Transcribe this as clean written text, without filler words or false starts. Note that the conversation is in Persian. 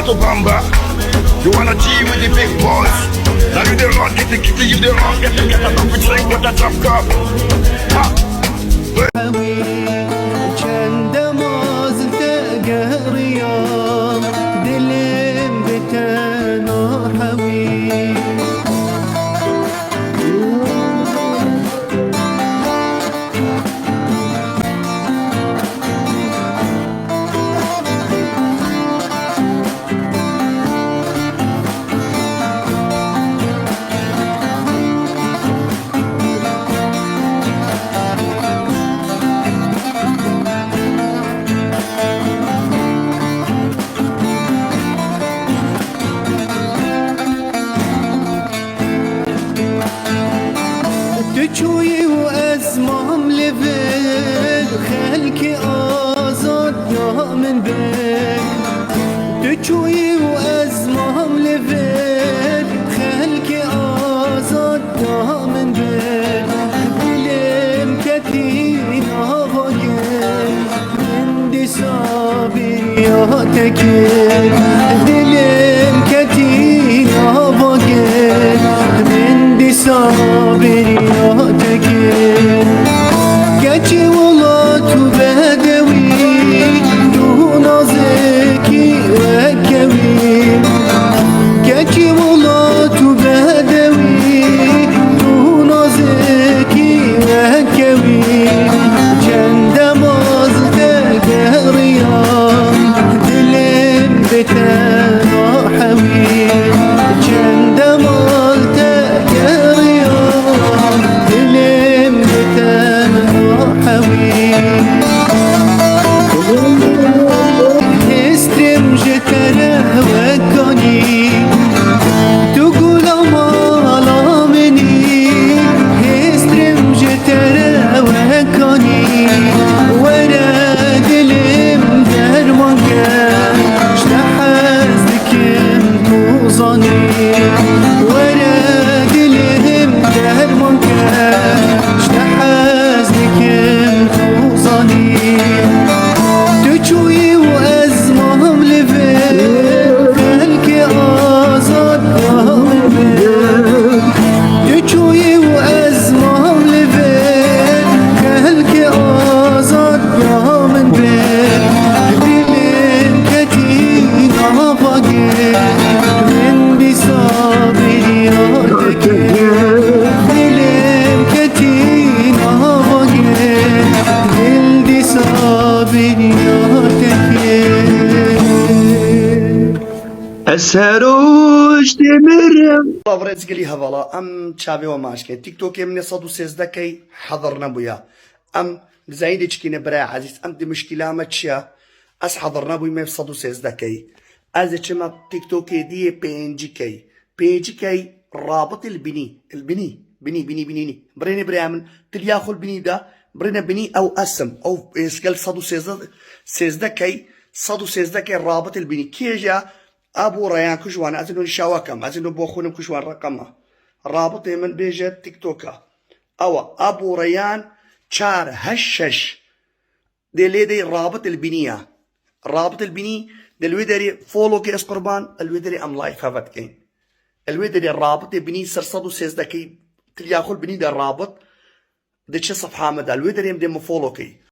to Bamba. You wanna G with the big boys? Now you the wrong, get the kitty, you the wrong, get the top, it's like what that top cup. چند مازلت قهريان دلم بتنار حوي تچوی و ازمام لبل خلکی آزاد یا من بل تچوی و ازمام لبل خلکی آزاد یا من بل دلم کتین آقایم من دی صابریاتک دلم کتین آقایم من دی صابریاتک گچی ولا تو بدوی تو نازکی و کوی گچی ولا تو بدوی تو نازکی و کوی چند مازد قهریان دلم بتنها حوی چند مازد قهریان دلم بتنها حوی هستم جتره و کنی تو گلم آلا منی هستم جتره و کنی ورا دلم درمان کن اشتحز دکم توزانی ورا دلم درمان کن اشتحز دکم توزانی تچوی و ازمام لفل خلک آزاد تچوی و ازمام لفل خلک آزاد یا من بل دلم کتین آفاگه من بی صابریاتک دلم کتین آفاگه دل دی صابریاتک السروج دمرم والله بريت قال لي هذا ام تشافي وماشكي تيك توك من صدو سيزدكي حضرنا بويا ام زايد تشكينا برا عزيز ام دي مشكله ما تشيا اس حضرنا بويا ما صدو سيزدكي از تشما تيك توك دي بي جي كي رابط البني بني بريني بريامن تلياخو البني ده برينا بني او اسم او اسكال صدو سيزدكي رابط البني كيجا ابو ريان كشوان ازنو شواكم ازنو بوخونم كشوان رقمه رابط من بيجا تيك توكا او ابو ريان شار هشش دي رابط البنيه رابط البني دلويدري فولو كي اس قربان الويدري ام لايف هافت كين الويدري الرابط البني سرصدو سيزدكي تلياخو البني ده الرابط دي صفحه مدى الويدري مدي فولو كي